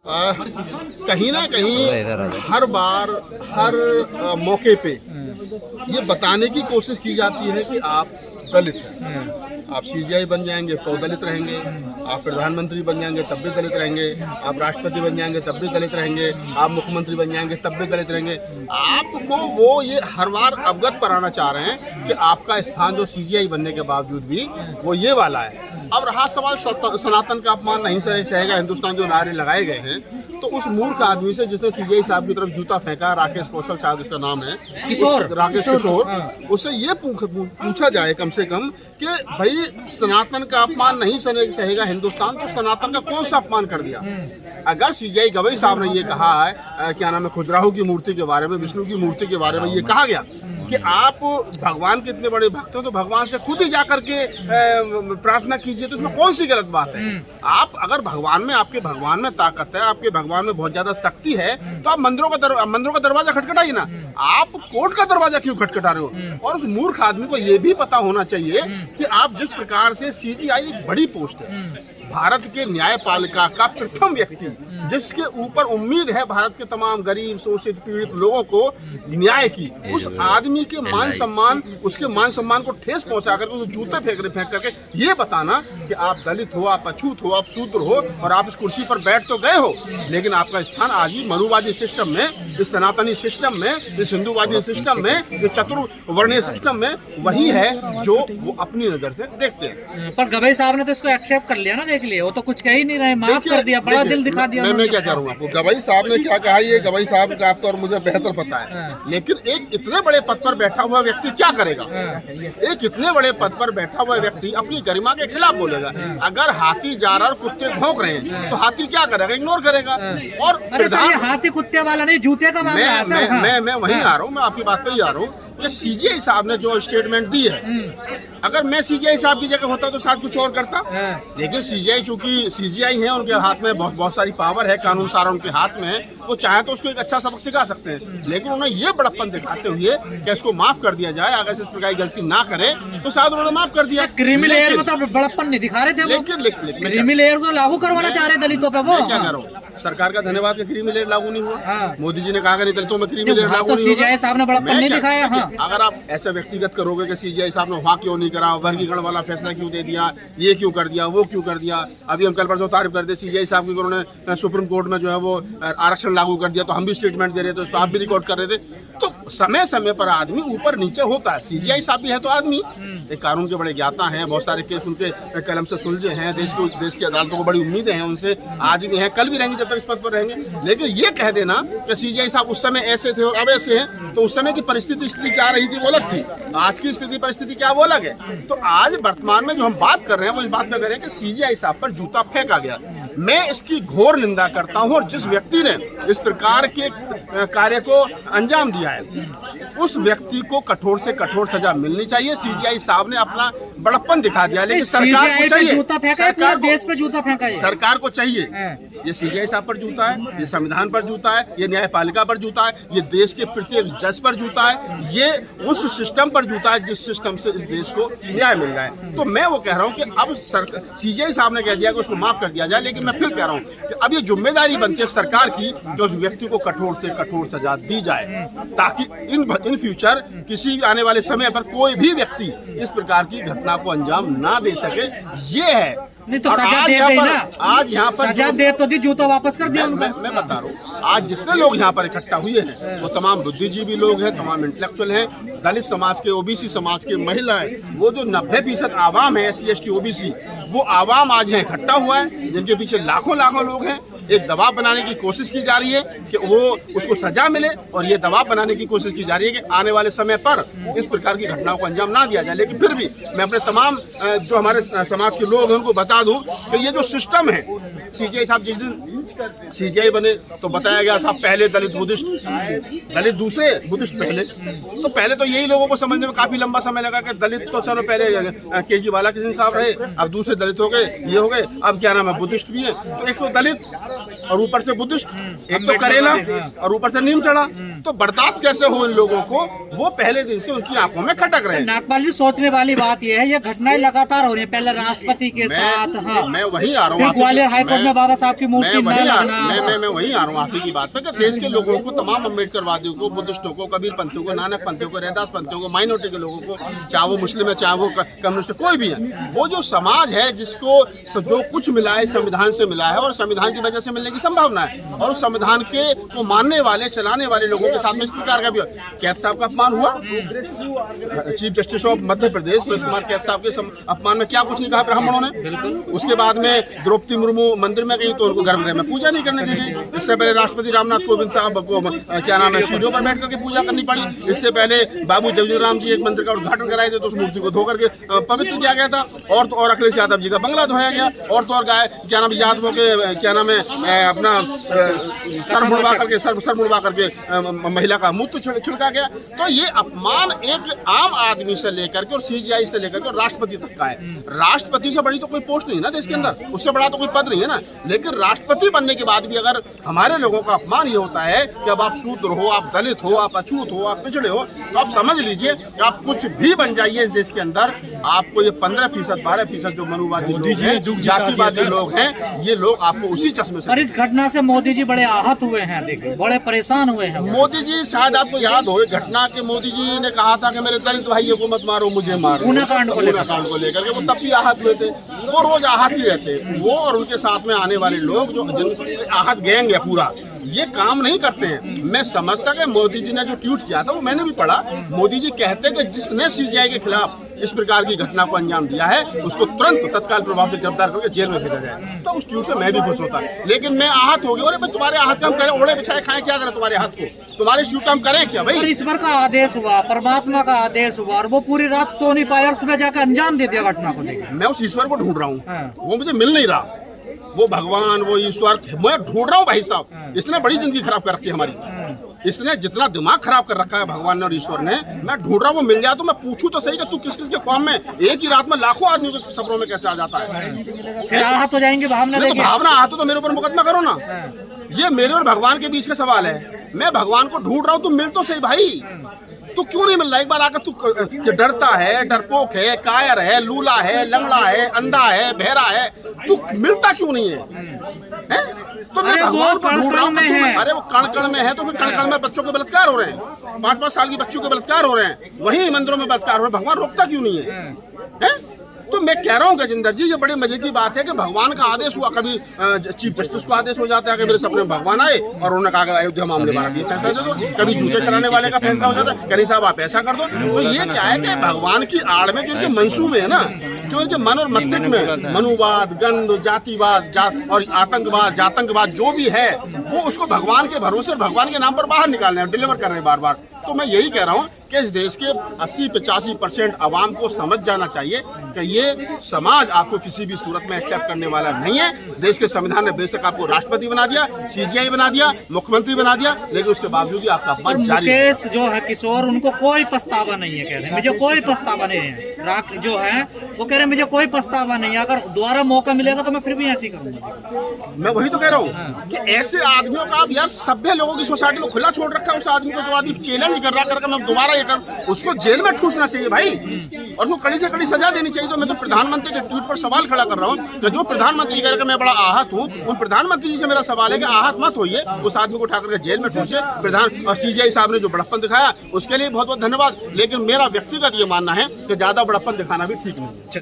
कहीं ना कहीं हर बार हर मौके पे ये बताने की कोशिश की जाती है कि आप दलित हैं। आप सीजीआई बन जाएंगे तो दलित रहेंगे, आप प्रधानमंत्री बन जाएंगे तब भी दलित रहेंगे, आप राष्ट्रपति बन जाएंगे तब भी दलित रहेंगे, आप मुख्यमंत्री बन जाएंगे तब भी दलित रहेंगे। आपको वो ये हर बार अवगत कराना चाह रहे हैं कि आपका स्थान जो सीजीआई बनने के बावजूद भी वो ये वाला है। अब रहा सवाल सनातन का अपमान नहीं सहेगा हिंदुस्तान, जो नारे लगाए गए हैं, तो उस मूर्ख आदमी से जिसने सीजीआई साहब की तरफ जूता फेंका, राकेश कौशल शायद उसका नाम है, राकेश किशोर, उससे ये पूछा जाए कम से कम कि भाई सनातन का अपमान नहीं सहेगा हिंदुस्तान, तो सनातन का कौन सा अपमान कर दिया? अगर सीजीआई गवई साहब ने ये कहा है, क्या नाम है, खजुराहो की मूर्ति के बारे में, विष्णु की मूर्ति के बारे में ये कहा गया कि आप भगवान के इतने बड़े भक्त हो तो भगवान से खुद ही जाकर के प्रार्थना कीजिए, तो इसमें कौन सी गलत बात है? आप अगर भगवान में, आपके भगवान में ताकत है, आपके भगवान में बहुत ज्यादा शक्ति है, तो आप मंदिरों का दरवाजा खटखटाइए ना। आप कोर्ट का दरवाजा क्यों खटखटा रहे हो? और उस मूर्ख आदमी को ये भी पता होना चाहिए कि आप जिस प्रकार से सीजीआई एक बड़ी पोस्ट है, भारत के न्यायपालिका का प्रथम व्यक्ति, जिसके ऊपर उम्मीद है भारत के तमाम गरीब, शोषित, पीड़ित लोगों को न्याय की, उस आदमी के मान सम्मान, उसके मान सम्मान को ठेस पहुंचा करके उसे जूते फेंक करके ये बताना कि आप दलित हो, आप अछूत हो, आप शूद्र हो, और आप इस कुर्सी पर बैठ तो गए हो, लेकिन आपका स्थान आज ही मनुवादी सिस्टम में, इस सनातनी सिस्टम में, इस हिंदूवादी सिस्टम में, इस चतुर्वर्णीय सिस्टम में वही है जो वो अपनी नजर से देखते हैं। पर गवई साहब ने तो इसको एक्सेप्ट कर लिया ना, देख लिया, वो तो कुछ कह ही नहीं रहे, माफ कर दिया, बड़ा दिल दिखा दिया। मैं क्या करूँगा आपको, गवई साहब ने क्या कहा, ये गवई साहब का आपको और मुझे बेहतर पता है, लेकिन एक इतने बड़े पद पर बैठा हुआ व्यक्ति क्या करेगा? एक इतने बड़े पद पर बैठा हुआ व्यक्ति अपनी गरिमा के खिलाफ बोलेगा। अगर हाथी जा रहा और कुत्ते भौंक रहे हैं तो हाथी क्या करेगा? इग्नोर करेगा। और हाथी कुत्ते वाला नहीं, जूते का मामला है। मैं वहीं आ रहा हूँ, मैं आपकी बात पे ही आ रहा हूँ कि सीजीआई साहब ने जो स्टेटमेंट दी है, अगर मैं सीजीआई साहब की जगह होता तो शायद कुछ और करता, लेकिन सीजीआई चूंकि सीजीआई है, उनके हाथ में बहुत सारी पावर है, कानून सारा उनके हाथ में है, वो चाहे तो उसको एक अच्छा सबक सिखा सकते हैं, लेकिन उन्हें ये बड़प्पन दिखाते हुए कि इसको माफ कर दिया जाए, अगर इस प्रकार की गलती ना करे तो शायद उन्होंने माफ कर दिया। क्रीमी लेयर में तो बड़प्पन नहीं दिखा रहे थे, लेकिन क्रीमी लेयर को लागू करवाना चाह रहे दलितों पे। वो क्या करो, सरकार का धन्यवाद कि क्रीमी लेयर लागू नहीं हुआ। मोदी जी ने कहा कि नहीं दलितों में क्रीमी लेयर लागू नहीं हुआ। सीजीआई साहब ने बड़प्पन नहीं दिखाया। अगर आप ऐसा व्यक्तिगत करोगे कि सीजीआई साहब ने वहाँ क्यों नहीं करा, वर्गीकरण वाला फैसला क्यों दे दिया, ये क्यों कर दिया, वो क्यों कर दिया, अभी हम कल परसों तारीफ करते सीजीआई साहब की, उन्होंने सुप्रीम कोर्ट में जो है वो आरक्षण लागू कर दिया, तो हम भी स्टेटमेंट दे रहे थे, तो आप भी रिकॉर्ड कर रहे थे। तो समय समय पर आदमी ऊपर नीचे होता है, सीजीआई साहब भी है तो आदमी, एक कानून के बड़े ज्ञाता हैं, बहुत सारे केस उनके कलम से सुलझे हैं, देश की अदालतों को बड़ी उम्मीदें हैं उनसे, आज भी हैं, कल भी रहेंगे जब तक इस पद पर रहेंगे। लेकिन ये कह देना कि सीजीआई साहब उस समय ऐसे थे और अब ऐसे हैं, तो उस समय की परिस्थिति क्या रही थी वो अलग थी, आज की स्थिति परिस्थिति क्या वो अलग है। तो आज वर्तमान में जो हम बात कर रहे हैं वो इस बात पे करें कि सीजीआई साहब पर जूता फेंका गया। मैं इसकी घोर निंदा करता हूं, और जिस व्यक्ति ने इस प्रकार के कार्य को अंजाम दिया है उस व्यक्ति को कठोर से कठोर सजा मिलनी चाहिए। सीजीआई साहब ने अपना बड़प्पन दिखा दिया, लेकिन सरकार को चाहिए, सरकार देश पे जूता फेंका है, सरकार को चाहिए, ये सीजीआई साहब पर जूता है, ये संविधान पर जूता है, ये न्यायपालिका पर जूता है, ये देश के प्रत्येक जज पर जूता है, ये उस सिस्टम पर जूता है जिस सिस्टम से इस देश को न्याय मिल रहा है। तो मैं वो कह रहा हूँ कि अब सीजीआई साहब ने कह दिया कि उसको माफ कर दिया जाए, लेकिन मैं फिर कह रहा हूँ कि अब ये जिम्मेदारी बनती है सरकार की कि उस व्यक्ति को कठोर से कठोर सजा दी जाए, ताकि इन फ्यूचर किसी भी आने वाले समय पर कोई भी व्यक्ति इस प्रकार की घटना को अंजाम ना दे सके। ये है, नहीं तो सजा दे दी ना, आज यहाँ पर सजा दे तो दी, जूता वापस कर दिया। मैं बता रहा हूँ, आज जितने लोग यहाँ पर इकट्ठा हुए हैं वो तमाम बुद्धिजीवी लोग हैं, तमाम इंटेलेक्चुअल हैं, दलित समाज के, ओबीसी समाज के महिलाएं, वो जो 90% आवाम है, SC ST OBC, वो आवाम आज यहाँ इकट्ठा हुआ है, जिनके पीछे लाखों लोग हैं। एक दबाव बनाने की कोशिश की जा रही है कि वो उसको सजा मिले, और ये दबाव बनाने की कोशिश की जा रही है कि आने वाले समय पर इस प्रकार की घटनाओं को अंजाम ना दिया जाए। लेकिन फिर भी मैं अपने तमाम जो हमारे समाज के लोग हैं उनको बता दूं कि ये जो सिस्टम है, सीजीआई साहब जिस दिन सीजीआई बने तो बताया गया साहब पहले दलित बुद्धिस्ट, दलित दूसरे बुद्धिस्ट पहले, तो पहले तो यही लोगों को समझने में काफी लंबा समय लगा कि दलित तो चलो पहले केजरीवाल साहब रहे, अब दूसरे दलित हो गए, ये हो गए, अब क्या नाम है बुद्धिस्ट भी है। तो एक तो दलित और ऊपर से बुद्धिस्ट, एक तो करेला और ऊपर से नीम चढ़ा, तो बर्दाश्त कैसे हो इन लोगों को? वो पहले दिन से उनकी आंखों में खटक रहे हैं। नागपाल जी, सोचने वाली बात यह है, ये घटनाएं लगातार हो रही है, पहले राष्ट्रपति के साथ, हाँ, मैं वही आ रहा हूँ, ग्वालियर हाईकोर्ट में बाबा साहब की मूर्ति मैं वही आ रहा हूँ आप ही की बात पे कि देश के लोगों को, तमाम अम्बेडकरवादियों को, बुद्धिस्टों को, कबीर पंथियों को, नानक पंथियों को, रैदास पंथियों को, माइनॉरिटी के लोगों को, चाहे वो मुस्लिम है, चाहे वो कम्युनिस्ट, कोई भी है, वो जो समाज है जिसको जो कुछ मिला है संविधान से मिला है और संविधान की वजह से मिलने की संभावना है, और उस संविधान के को मानने वाले, चलाने वाले लोगों के साथ में इस प्रकार का भी कैद साहब का अपमान हुआ। Chief justice of Madhya Pradesh Suresh Kumar कैद साहब के अपमान में क्या कुछ नहीं कहा ब्राह्मणों ने। उसके बाद में द्रौपदी मुर्मू मंदिर में गई तो उनको गर्भगृह में पूजा नहीं करने दी गई। इससे पहले राष्ट्रपति रामनाथ कोविंद साहब को क्या नाम है सीढ़ियों पर बैठ करके पूजा करनी पड़ी। इससे पहले बाबू जगजीवन राम जी एक मंदिर का उद्घाटन कराए थे तो उस मूर्ति को धो करके पवित्र किया गया था। और अखिलेश यादव जी का बंगला धोया गया, और तो और गाय क्या नाम यादवों के क्या नाम है अपना सर मुड़वा करके महिला का मुंह छिड़का गया। तो ये अपमान एक आम आदमी से लेकर के और सीजीआई से लेकर के राष्ट्रपति तक का है। राष्ट्रपति से बड़ी तो कोई पोस्ट नहीं है ना देश के अंदर, उससे बड़ा तो कोई पद नहीं है ना। लेकिन राष्ट्रपति बनने के बाद भी अगर हमारे लोगों का अपमान ये होता है कि अब आप शूद्र हो, आप दलित हो, आप अछूत हो, आप पिछड़े हो, तो आप समझ लीजिए कि आप कुछ भी बन जाइए इस देश के अंदर, आपको ये 15% 12% जो मनुवादी लोग हैं, जातिवादी लोग हैं, ये लोग आपको उसी चश्मे से। और इस घटना से मोदी जी बड़े आहत हुए हैं, देखिए बड़े परेशान हुए हैं। मोदी जी, शायद आपको याद हो घटना के, मोदी जी ने कहा था कि मेरे दलित भाइयों को मत मारो, मुझे मारो, ऊना कांड को लेकर के वो तब भी आहत हुए थे। वो रोज आहत ही रहते, वो और उनके साथ में आने वाले लोग जो आहत गैंग है पूरा, ये काम नहीं करते हैं। मैं समझता कि मोदी जी ने जो ट्वीट किया था वो मैंने भी पढ़ा। मोदी जी कहते कि जिसने सीजीआई के खिलाफ इस प्रकार की घटना को अंजाम दिया है उसको तुरंत तत्काल प्रभाव से गिरफ्तार करके जेल में भेजा जाए। तो उस ट्वीट से मैं भी खुश होता, लेकिन मैं आहत हो गया। अरे तुम्हारे आहत का हम करें, ओढ़े बिछाए खाएं, क्या करें तुम्हारे हाथ को, तुम्हारे इस ट्वीट का हम करें क्या भाई? ईश्वर का आदेश हुआ, परमात्मा का आदेश हुआ, और वो पूरी रात सो नहीं पाया, उसमें जाकर अंजाम दे दिया घटना को। देखिए मैं उस ईश्वर को ढूंढ रहा हूँ, वो मुझे मिल नहीं रहा। वो भगवान, वो ईश्वर मैं ढूंढ रहा हूँ भाई साहब। इसने बड़ी जिंदगी खराब कर रखी है हमारी, इसने जितना दिमाग खराब कर रखा है भगवान ने और ईश्वर ने, मैं ढूंढ रहा हूँ। वो मिल जाए तो मैं पूछूं तो सही कि तू किस किस के कौम में एक ही रात में लाखों आदमियों के सपनों में कैसे आ जाता है? फिर आहत हो जाएंगे भावना, भावना आहत तो मेरे ऊपर मुकदमा करो ना। ये मेरे और भगवान के बीच का सवाल है। मैं भगवान को ढूंढ रहा हूँ, तुम मिल तो सही भाई। तू क्यों नहीं मिल रहा? एक बार आकर तू डरता है, डरपोक है, कायर है, लूला है, लंगड़ा है, अंधा है, बहरा है, तू मिलता क्यों नहीं है? तो मैं भगवान को ढूंढ रहा हूँ। अरे वो कण में है, तो फिर कण में बच्चों के बलात्कार हो रहे हैं, 5-5 साल की बच्चों के बलात्कार हो रहे हैं, वहीं मंदिरों में बलात्कार हो रहे हैं, भगवान रोकता क्यों नहीं है? तो मैं कह रहा हूँ गजेंद्र जी, ये बड़े मजे की बात है कि भगवान का आदेश हुआ। कभी चीफ जस्टिस को आदेश हो जाता है कि मेरे सपने में भगवान आए और उन्होंने कहा अयोध्या मामले में ये फैसला दे दो। कभी जूते चलाने वाले का फैसला हो जाता है, कहीं साहब आप ऐसा कर दो। तो ये क्या है कि भगवान की आड़ में जो इनके मंसूबे है ना, जो इनके मन और मस्तिष्क में मनुवाद, गंध, जातिवाद और आतंकवाद जो भी है, वो उसको भगवान के भरोसे और भगवान के नाम पर बाहर निकाल रहे हैं, डिलीवर कर रहे हैं बार बार। तो मैं यही कह रहा हूँ कि इस देश के 80-85% आवाम को समझ जाना चाहिए कि ये समाज आपको किसी भी सूरत में एक्सेप्ट करने वाला नहीं है। देश के संविधान ने बेशक आपको राष्ट्रपति बना दिया, सीजीआई बना दिया, मुख्यमंत्री बना दिया, लेकिन उसके बावजूद भी आपका अपमान जारी है। मुकेश जो है किशोर, उनको कोई पछतावा नहीं है, कह रहे हैं मुझे कोई पछतावा नहीं है। राक जो है वो कह रहे हैं मुझे कोई पछतावा नहीं है, अगर दोबारा मौका मिलेगा तो मैं फिर भी ऐसे करूंगा। मैं वही तो कह रहा हूँ कि ऐसे आदमियों का, आप यार सभ्य लोगों की सोसाइटी को खुला छोड़ रखा है। उस आदमी को जो आदमी चैलेंज कर रहा करके मैं दोबारा ये कर, उसको जेल में ठूसना चाहिए भाई, और उसको कड़ी से कड़ी सजा देनी चाहिए। तो मैं तो प्रधानमंत्री के ट्वीट पर सवाल खड़ा कर रहा हूँ कि जो प्रधानमंत्री कह रहे हैं मैं बड़ा आहत हूँ, उन प्रधानमंत्री जी से मेरा सवाल है कि आहत मत होइए, उस आदमी को उठा करके जेल में ठूसे। प्रधान और सीजीआई साहब ने जो बड़प्पन दिखाया उसके लिए बहुत बहुत धन्यवाद, लेकिन मेरा व्यक्तिगत ये मानना है कि ज्यादा बड़प्पन दिखाना भी ठीक नहीं है।